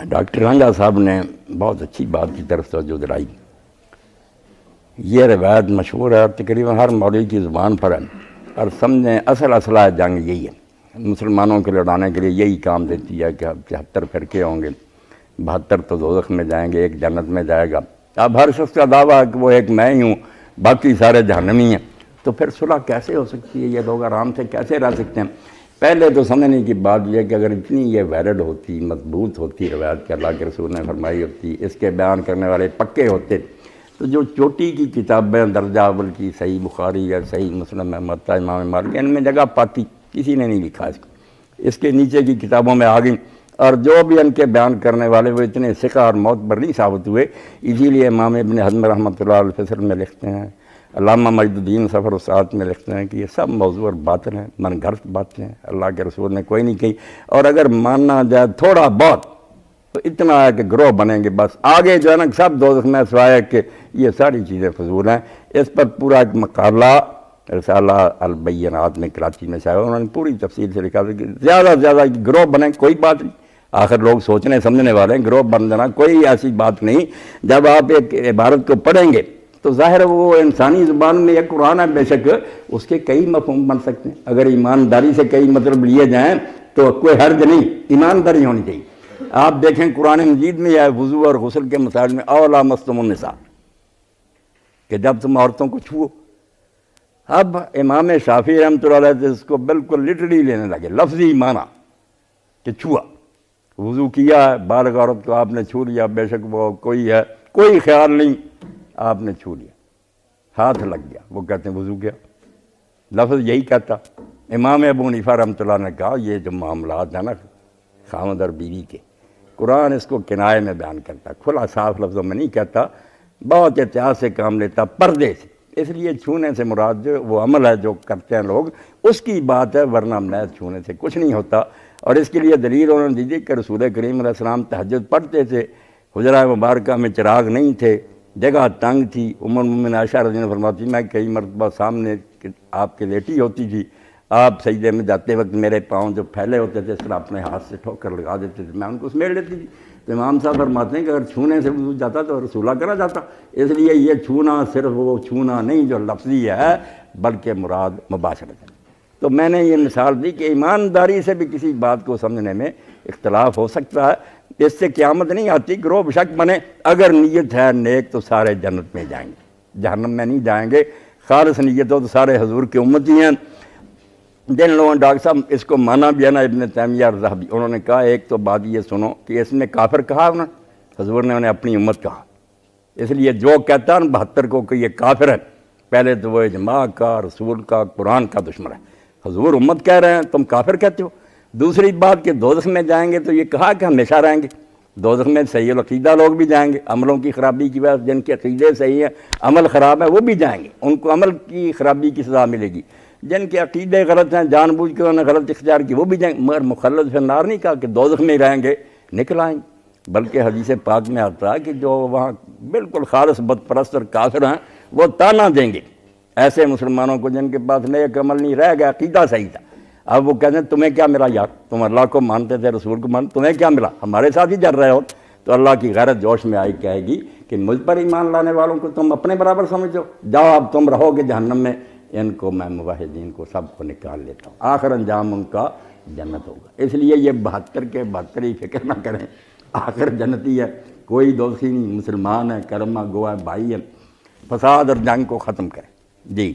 Doctor رنگا صاحب نے بہت اچھی بات کی طرف توجہ دلائی۔ یہ روایت مشہور ہے اور تقریباً ہر مولوی کی زبان پر ہے، اور سمجھیں اصل اسلحہ جنگ یہی ہے، مسلمانوں کو لڑانے کے لیے یہی کام دیتی ہے کہ اب 73 فرقے ہوں گے، 72 تو دوزخ میں جائیں گے، ایک جنت میں جائے گا۔ اب ہر شخص کا دعویٰ ہے کہ وہ ایک میں ہی ہوں، باقی سارے جہنمی ہیں، تو پھر صلح کیسے ہو سکتی ہے؟ یہ لوگ آرام سے کیسے رہ سکتے ہیں؟ پہلے تو سمجھنے کی بات یہ کہ اگر اتنی یہ ویلڈ ہوتی، مضبوط ہوتی روایت کہ اللہ کے رسول نے فرمائی ہوتی، اس کے بیان کرنے والے پکے ہوتے، تو جو چوٹی کی کتابیں درجہ اول کی صحیح بخاری یا صحیح مسلم موطا امام مالک، ان میں جگہ پاتی، کسی نے نہیں لکھا اس کے نیچے کی کتابوں میں آ گئیں، اور جو بھی ان کے بیان کرنے والے وہ اتنے ثقہ اور معتبر نہیں ثابت ہوئے۔ اسی لیے امام ابن حزم رحمۃ اللہ علیہ الفصل میں لکھتے ہیں، علامہ مجد الدین سفر استاد میں لکھتے ہیں کہ یہ سب موضوع اور باطل ہیں، من گھڑت باتیں ہیں، اللہ کے رسول نے کوئی نہیں کہی، اور اگر ماننا جائے تھوڑا بہت تو اتنا ہے کہ گروہ بنیں گے، بس آگے جو ہے نا سب دوزخ میں، سوائے کہ یہ ساری چیزیں فضول ہیں۔ اس پر پورا ایک مقالہ رسالہ البینات میں کراچی میں شائع، انہوں نے پوری تفصیل سے لکھا کہ زیادہ سے زیادہ گروہ بنیں، کوئی بات نہیں، آخر لوگ سوچنے سمجھنے والے ہیں، گروہ بن جانا کوئی ایسی بات نہیں۔ جب آپ ایک عبارت کو پڑھیں گے تو ظاہر وہ انسانی زبان میں ایک قرآن ہے، بے شک اس کے کئی مفہوم بن سکتے ہیں، اگر ایمانداری سے کئی مطلب لیے جائیں تو کوئی حرج نہیں، ایمانداری ہونی چاہیے۔ آپ دیکھیں قرآن مجید میں یا وضو اور غسل کے مسائل میں او لامستم النساء، کہ جب تم عورتوں کو چھو۔ اب امام شافعی رحمۃ اللہ علیہ اس کو بالکل لٹرلی لینے لگے، لفظی معنی کہ چھوا، وضو کیا ہے، بالغ عورت کو آپ نے چھو لیا، بے شک وہ کوئی ہے، کوئی خیال نہیں، آپ نے چھو لیا، ہاتھ لگ گیا، وہ کہتے ہیں وضو کیا، لفظ یہی کہتا۔ امام ابو حنیفہ رحمۃ اللہ نے کہا یہ جو معاملات ہیں نا خاوند اور بیوی کے، قرآن اس کو کنائے میں بیان کرتا، کھلا صاف لفظوں میں نہیں کہتا، بہت احتیاط سے کام لیتا، پردے سے۔ اس لیے چھونے سے مراد جو وہ عمل ہے جو کرتے ہیں لوگ، اس کی بات ہے، ورنہ محض چھونے سے کچھ نہیں ہوتا۔ اور اس کے لیے دلیل انہوں نے دی کہ رسول کریم علیہ السلام تہجد پڑھتے تھے، حجرہ مبارکہ میں چراغ نہیں تھے، جگہ تنگ تھی، ام المؤمنین عائشہ رضی اللہ عنہا فرماتی میں کئی مرتبہ سامنے آپ کے لیٹی ہوتی تھی، آپ سجدے میں جاتے وقت میرے پاؤں جو پھیلے ہوتے تھے اس طرح اپنے ہاتھ سے ٹھوکر لگا دیتے تھے، میں ان کو سمیٹ لیتی تھی۔ تو امام صاحب فرماتے ہیں کہ اگر چھونے سے وضو جاتا تو رسولہ کرا جاتا، اس لیے یہ چھونا صرف وہ چھونا نہیں جو لفظی ہے بلکہ مراد مباشرت ہے۔ تو میں نے یہ مثال دی کہ ایمانداری سے بھی کسی بات کو سمجھنے میں اختلاف ہو سکتا ہے، اس سے قیامت نہیں آتی، گروہ بشک بنے، اگر نیت ہے نیک تو سارے جنت میں جائیں گے، جہنم میں نہیں جائیں گے، خالص نیت ہو تو سارے حضور کے امتی ہیں۔ جن لوگوں نے ڈاکٹر صاحب اس کو مانا بھی ہے نا، ابن تیمیہ اور ذہبی، انہوں نے کہا ایک تو بات یہ سنو کہ اس میں کافر کہا انہوں نے، حضور نے انہیں اپنی امت کہا، اس لیے جو کہتا ہے 72 کو کہ یہ کافر ہے، پہلے تو وہ اجماع کا، رسول کا، قرآن کا دشمن ہے، حضور امت کہہ رہے ہیں تم کافر کہتے ہو۔ دوسری بات کہ دوزخ میں جائیں گے تو یہ کہا کہ ہمیشہ رہیں گے، دوزخ میں صحیح العقیدہ لوگ بھی جائیں گے، عملوں کی خرابی کی وجہ سے جن کے عقیدے صحیح ہیں عمل خراب ہے وہ بھی جائیں گے، ان کو عمل کی خرابی کی سزا ملے گی۔ جن کے عقیدے غلط ہیں جان بوجھ کے انہوں نے غلط اختیار کی وہ بھی جائیں گے، مگر مخلد فی النار نہیں کہا کہ دوزخ میں ہی رہیں گے نکل آئیں گے، بلکہ حدیث پاک میں آتا ہے کہ جو وہاں بالکل خالص بد پرست اور کافر ہیں وہ تانا دیں گے ایسے مسلمانوں کو جن کے پاس نیک عمل نہیں رہ گیا، عقیدہ صحیح تھا۔ اب وہ کہتے ہیں تمہیں کیا ملا یار، تم اللہ کو مانتے تھے، رسول کو مانتے، تمہیں کیا ملا، ہمارے ساتھ ہی جل رہے ہو۔ تو اللہ کی غیرت جوش میں آئی کہے گی کہ مجھ پر ایمان لانے والوں کو تم اپنے برابر سمجھو، جاؤ اب تم رہو گے جہنم میں، ان کو میں موحدین کو سب کو نکال لیتا ہوں، آخر انجام ان کا جنت ہوگا۔ اس لیے یہ 72 کے 72 ہی فکر نہ کریں، آخر جنتی ہے، کوئی دوستی نہیں، مسلمان ہے، کرما گوا ہے، بھائی ہے، فساد اور جنگ کو ختم کریں۔ جی